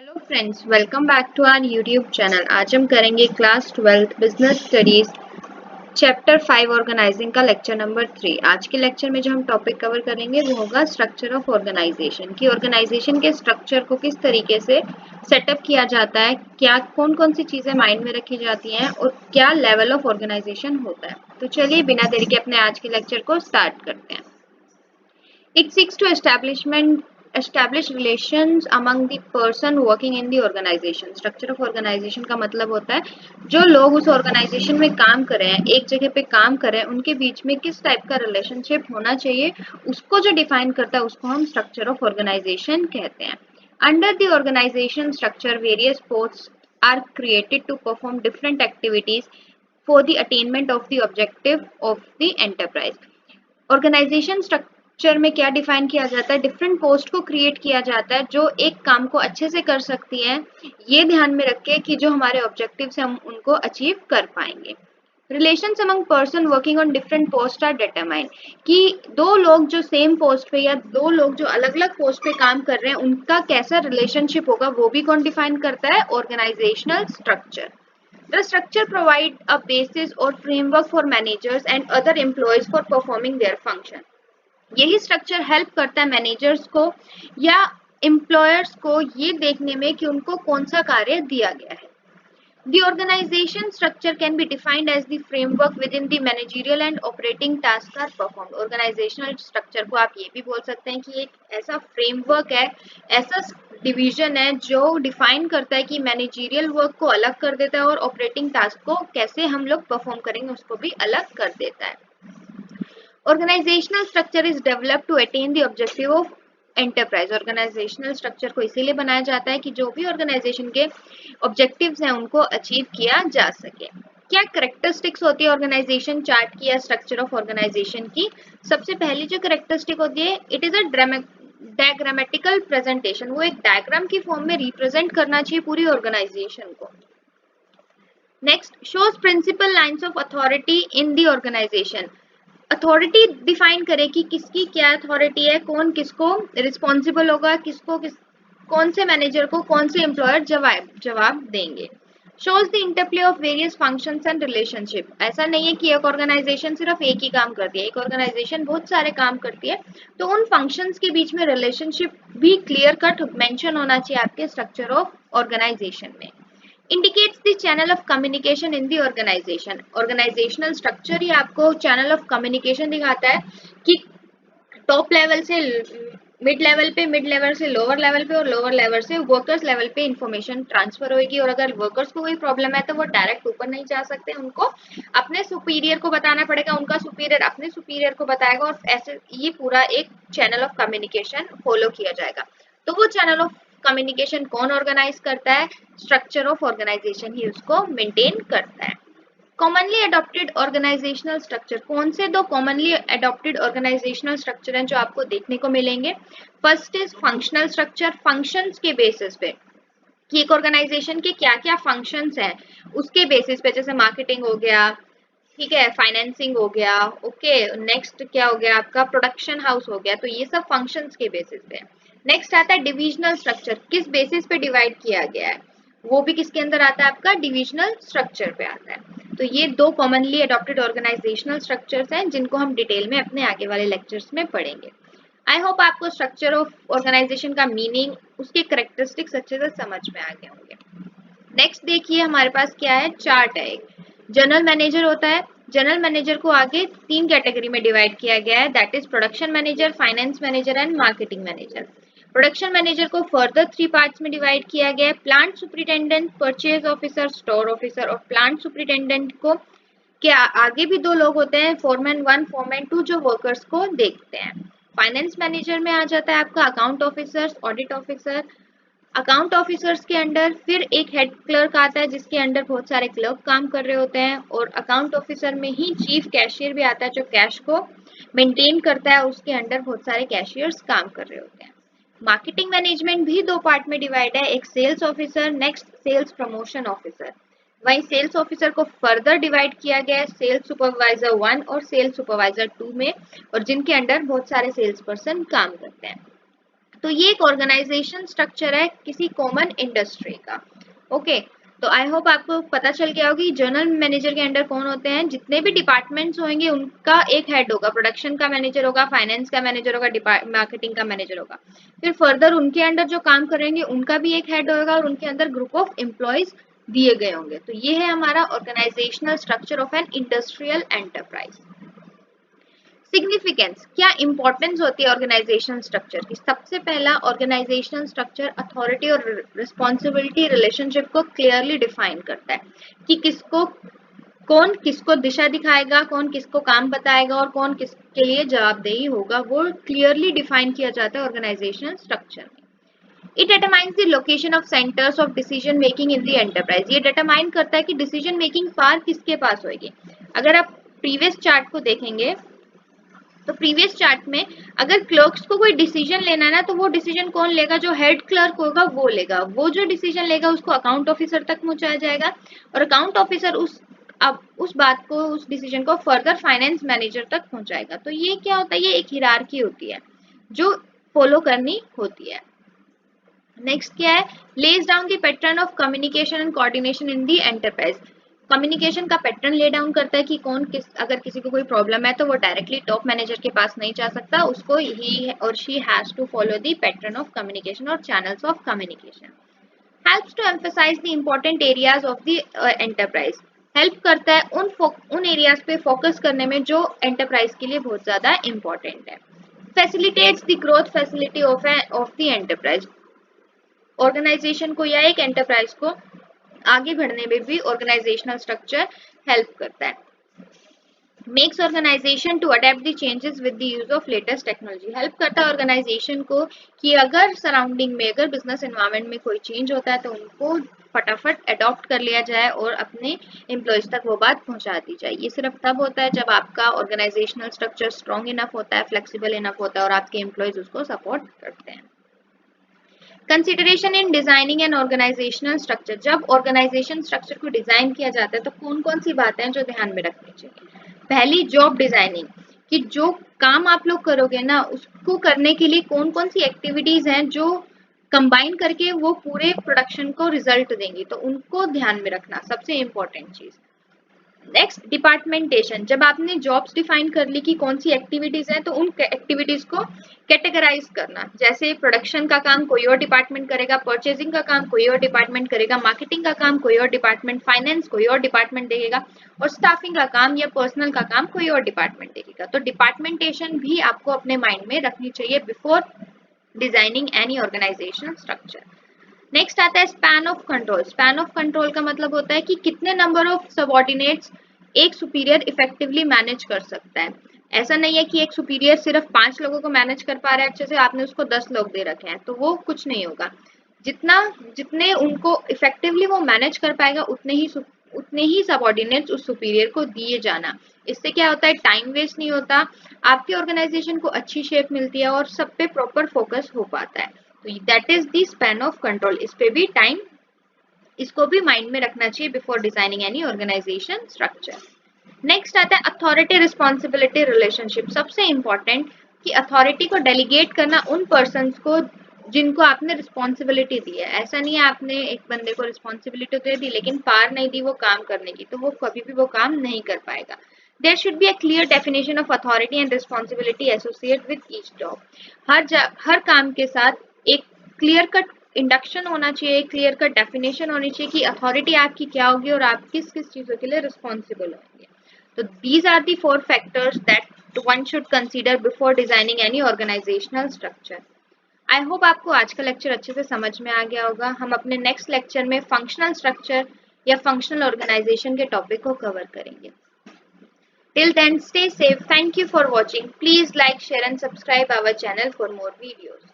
Hello friends, welcome back to our YouTube channel. आज हम करेंगे class 12 business studies chapter 5 organising का lecture number 3। आज के लेक्चर में जो हम टॉपिक कवर करेंगे वो होगा स्ट्रक्चर ऑफ ऑर्गेनाइजेशन, कि ऑर्गेनाइजेशन के स्ट्रक्चर को किस तरीके से सेटअप किया जाता है, क्या कौन कौन सी चीजें माइंड में रखी जाती हैं और क्या लेवल ऑफ ऑर्गेनाइजेशन होता है। तो चलिए बिना देरी के अपने आज के लेक्चर को स्टार्ट करते हैं। It seeks to establish relations among the person working in the organization. Structure of organization का मतलब होता है जो लोग उस organization में काम कर रहे हैं, एक जगह पे काम कर रहे हैं, उनके बीच में किस टाइप का relationship होना चाहिए, उसको जो define करता है उसको हम structure of organization कहते हैं. Under the organization structure, various posts are created to perform different activities for the attainment of the objective of the enterprise. Organisation structure में क्या डिफाइन किया जाता है, डिफरेंट पोस्ट को क्रिएट किया जाता है जो एक काम को अच्छे से कर सकती हैं, ये ध्यान में रख के कि जो हमारे ऑब्जेक्टिव्स हैं हम उनको अचीव कर पाएंगे। Relations among person working on different post are determine, कि दो लोग जो सेम पोस्ट पे या दो लोग जो अलग अलग पोस्ट पे काम कर रहे हैं उनका कैसा रिलेशनशिप होगा वो भी कौन डिफाइन करता है, organisational structure. The structure provides a basis or framework for managers and other employees for performing their function. यही स्ट्रक्चर हेल्प करता है मैनेजर्स को या एम्प्लॉयर्स को ये देखने में कि उनको कौन सा कार्य दिया गया है. The organization structure can be defined as the framework within the managerial and operating tasks are performed. Organizational structure को आप ये भी बोल सकते हैं कि एक ऐसा framework है, ऐसा डिवीजन है जो डिफाइन करता है कि मैनेजरियल वर्क को अलग कर देता है और ऑपरेटिंग टास्क को कैसे हम लोग परफॉर्म करेंगे उसको भी अलग कर देता है. Organizational structure is developed to attain the objective of enterprise. Organisational structure को इसीलिए बनाया जाता है कि जो भी ऑर्गेनाइजेशन के ऑब्जेक्टिव्स हैं उनको अचीव किया जा सके. क्या करेक्टरिस्टिक्स होती है ऑर्गेनाइजेशन चार्ट की या स्ट्रक्चर ऑफ ऑर्गेनाइजेशन की? सबसे पहली जो करेक्टरिस्टिक होती है, it is a diagrammatical presentation. वो एक डायग्राम की फॉर्म में रिप्रेजेंट करना चाहिए पूरी ऑर्गेनाइजेशन को. Next, shows principal lines of authority in the organisation. Authority define करे कि किसकी क्या अथॉरिटी है, कौन किसको रिस्पॉन्सिबल होगा, कौन से मैनेजर को कौन से एम्प्लॉयर जवाब देंगे. Shows the interplay of various functions and relationship. ऐसा नहीं है कि एक ऑर्गेनाइजेशन सिर्फ एक ही काम करती है, एक ऑर्गेनाइजेशन बहुत सारे काम करती है, तो उन फंक्शंस के बीच में रिलेशनशिप भी क्लियर कट मेंशन होना चाहिए आपके स्ट्रक्चर ऑफ ऑर्गेनाइजेशन में. indicates the channel of communication in the organization. Organizational structure ही आपको channel of communication दिखाता है कि टॉप लेवल से मिड लेवल पे, मिड लेवल से लोअर लेवल पे और लोअर लेवल से वर्कर्स लेवल पे इंफॉर्मेशन ट्रांसफर होगी. और अगर वर्कर्स को कोई प्रॉब्लम है तो वो डायरेक्ट ऊपर नहीं जा सकते, उनको अपने सुपीरियर को बताना पड़ेगा, उनका सुपीरियर अपने सुपीरियर को बताएगा और ऐसे ये पूरा एक चैनल ऑफ कम्युनिकेशन फॉलो किया जाएगा. तो वो चैनल ऑफ कम्युनिकेशन कौन ऑर्गेनाइज करता है? स्ट्रक्चर ऑफ ऑर्गेनाइजेशन ही उसको मेंटेन करता है. Commonly adopted organisational structure. कौन से दो कॉमनली अडॉप्टेड ऑर्गेनाइजेशनल स्ट्रक्चर हैं जो आपको देखने को मिलेंगे? First is functional structure. Functions के बेसिस पे कि एक ऑर्गेनाइजेशन के क्या क्या फंक्शंस हैं उसके बेसिस पे, जैसे मार्केटिंग हो गया, ठीक है, फाइनेंसिंग हो गया, ओके, नेक्स्ट क्या हो गया आपका, प्रोडक्शन हाउस हो गया, तो ये सब फंक्शंस के बेसिस पे. नेक्स्ट आता है डिविजनल स्ट्रक्चर. किस बेसिस पे डिवाइड किया गया है, वो भी किसके अंदर आता है, आपका डिविजनल स्ट्रक्चर पे आता है. तो ये दो कॉमनली अडॉप्टेड ऑर्गेनाइजेशनल स्ट्रक्चर्स हैं जिनको हम डिटेल में अपने आगे वाले लेक्चर्स में पढ़ेंगे. आई होप आपको स्ट्रक्चर ऑफ ऑर्गेनाइजेशन का मीनिंग, उसके करेक्टरिस्टिक्स अच्छे से समझ में आ गए होंगे. नेक्स्ट देखिए हमारे पास क्या है, चार्ट है. एक जनरल मैनेजर होता है. जनरल मैनेजर को आगे तीन कैटेगरी में डिवाइड किया गया है, that is production manager, finance manager and marketing manager. Production manager को फर्दर 3 पार्ट्स में डिवाइड किया गया है, plant superintendent, purchase officer, store officer. और प्लांट सुपरिटेंडेंट को के आगे भी दो लोग होते हैं, फोरमैन 1, फोरमैन 2, जो वर्कर्स को देखते हैं. फाइनेंस मैनेजर में आ जाता है आपका account officer, audit officer. Account officers के अंडर फिर एक हेड क्लर्क आता है जिसके अंडर बहुत सारे क्लर्क काम कर रहे होते हैं. और अकाउंट ऑफिसर में ही चीफ कैशियर भी आता है जो कैश को मेंटेन करता है, उसके अंडर बहुत सारे कैशियर्स काम कर रहे होते हैं. मार्केटिंग मैनेजमेंट भी दो पार्ट में डिवाइड है, एक sales officer, next sales promotion officer. वहीं सेल्स ऑफिसर को फर्दर डिवाइड किया गया है सेल्स सुपरवाइजर 1 और सेल्स सुपरवाइजर 2 में, और जिनके अंडर बहुत सारे सेल्स पर्सन काम करते हैं. तो ये एक ऑर्गेनाइजेशन स्ट्रक्चर है किसी कॉमन इंडस्ट्री का। ओके, तो आई होप आपको पता चल गया होगा कि जनरल मैनेजर के अंडर कौन होते हैं। जितने भी डिपार्टमेंट्स होंगे उनका एक हेड होगा, प्रोडक्शन का मैनेजर होगा, फाइनेंस का मैनेजर होगा, मार्केटिंग का मैनेजर होगा। फिर फर्दर उनके अंडर जो काम करेंगे उनका भी एक हेड होगा और उनके अंदर ग्रुप ऑफ एम्प्लॉयज दिए गए होंगे। तो ये है हमारा organisational structure of an industrial enterprise. Significance, क्या इंपॉर्टेंस होती है ऑर्गेनाइजेशन स्ट्रक्चर की। सबसे पहला, ऑर्गेनाइजेशन स्ट्रक्चर अथॉरिटी और रिस्पॉन्सिबिलिटी रिलेशनशिप को क्लियरली डिफाइन करता है कि कौन किसको दिशा दिखाएगा, कौन किसको काम बताएगा और कौन किसके लिए जवाबदेही होगा, वो क्लियरली डिफाइन किया जाता है ऑर्गेनाइजेशन स्ट्रक्चर में। It determines the location of centres of decision making in the enterprise. ये डिटरमाइन करता है कि डिसीजन मेकिंग पावर किसके पास होगी। अगर आप प्रीवियस चार्ट को देखेंगे तो प्रीवियस चार्ट में अगर क्लर्क्स को कोई डिसीजन लेना है ना, तो वो डिसीजन कौन लेगा, जो हेड क्लर्क होगा वो लेगा। वो जो डिसीजन लेगा उसको अकाउंट ऑफिसर तक पहुंचाया जाएगा और अकाउंट ऑफिसर उस बात को, उस डिसीजन को फर्दर फाइनेंस मैनेजर तक पहुंचाएगा। तो ये क्या होता है, ये एक हिरार्की होती है जो फॉलो करनी होती है। नेक्स्ट क्या है, lays down the pattern of communication and coordination in the enterprise. Communication का पैटर्न ले डाउन करता है कि अगर किसी को कोई प्रॉब्लम है तो वो डायरेक्टली टॉप मैनेजर के पास नहीं जा सकता, उसको ही और she has to follow the pattern of communication और channels of communication. Helps to emphasise the important areas of the enterprise. Help करता है उन एरियाज पे फोकस करने में जो एंटरप्राइज के लिए बहुत ज्यादा इंपॉर्टेंट है। Facilitates the growth facility of the enterprise. Organisation को या एक एंटरप्राइज को आगे बढ़ने में भी ऑर्गेनाइजेशनल स्ट्रक्चर हेल्प करता है। Makes organisation to adept the changes with the use of latest technology. Help करता है ऑर्गेनाइजेशन को कि अगर सराउंडिंग में, अगर बिजनेस एनवायरनमेंट में कोई चेंज होता है तो उनको फटाफट अडॉप्ट कर लिया जाए और अपने एम्प्लॉयज तक वो बात पहुंचा दी जाए। ये सिर्फ तब होता है जब आपका ऑर्गेनाइजेशनल स्ट्रक्चर स्ट्रॉन्ग इनफ होता है, फ्लेक्सिबल इनफ होता है और आपके एम्प्लॉयज उसको सपोर्ट करते हैं। Consideration in designing and organisational structure. जब ऑर्गेनाइजेशन स्ट्रक्चर को डिजाइन किया जाता है तो कौन कौन सी बातें हैं जो ध्यान में रखनी चाहिए। पहली, जॉब डिजाइनिंग, कि जो काम आप लोग करोगे ना उसको करने के लिए कौन कौन सी एक्टिविटीज हैं जो कंबाइन करके वो पूरे प्रोडक्शन को रिजल्ट देंगी, तो उनको ध्यान में रखना सबसे इंपॉर्टेंट चीज। नेक्स्ट, डिपार्टमेंटेशन। जब आपने जॉब्स डिफाइन कर ली कि कौन सी एक्टिविटीज हैं तो उन एक्टिविटीज को कैटेगराइज करना। जैसे प्रोडक्शन का काम कोई और डिपार्टमेंट करेगा, परचेजिंग का काम कोई और डिपार्टमेंट करेगा, मार्केटिंग का काम कोई और डिपार्टमेंट, फाइनेंस कोई और डिपार्टमेंट देखेगा और स्टाफिंग का काम या पर्सनल का काम कोई और डिपार्टमेंट देखेगा। तो डिपार्टमेंटेशन भी आपको अपने माइंड में रखनी चाहिए before designing any organisational structure. Next आता है span of control. Span of control का मतलब होता है कि कितने नंबर ऑफ सबऑर्डिनेट्स एक सुपीरियर इफेक्टिवली मैनेज कर सकता है। ऐसा नहीं है कि एक सुपीरियर सिर्फ 5 लोगों को मैनेज कर पा रहा है अच्छे से, आपने उसको 10 लोग दे रखे हैं तो वो कुछ नहीं होगा। जितने उनको इफेक्टिवली वो मैनेज कर पाएगा उतने ही सबऑर्डिनेट्स उस सुपीरियर को दिए जाना। इससे क्या होता है, टाइम वेस्ट नहीं होता, आपकी ऑर्गेनाइजेशन को अच्छी शेप मिलती है और सब पे प्रॉपर फोकस हो पाता है। तो that is the span of control. इस पे भी टाइम, इसको भी माइंड में रखना चाहिए before designing any organisation structure. Next आता है अथॉरिटी रिस्पॉन्सिबिलिटी रिलेशनशिप। सबसे इंपॉर्टेंट कि अथॉरिटी को डेलीगेट करना उन पर्सन्स को जिनको आपने रिस्पॉन्सिबिलिटी दी है। ऐसा नहीं है आपने एक बंदे को रिस्पॉन्सिबिलिटी दे दी लेकिन पावर नहीं दी वो काम करने की, तो वो कभी भी वो काम नहीं कर पाएगा। There should be a clear definition of authority and responsibility associated with each job. हर काम के साथ एक क्लियर कट इंडक्शन होना चाहिए, क्लियर कट डेफिनेशन होनी चाहिए कि अथॉरिटी आपकी क्या होगी और आप किस किस चीजों के लिए रिस्पॉन्सिबल होंगे। तो these are the 4 factors that one should consider before designing any organizational structure. I hope आपको आज का लेक्चर अच्छे से समझ में आ गया होगा। हम अपने नेक्स्ट लेक्चर में फंक्शनल स्ट्रक्चर या फंक्शनल ऑर्गेनाइजेशन के टॉपिक को कवर करेंगे। Till then, stay safe. Thank you for watching. Please like, share and subscribe our channel for more videos.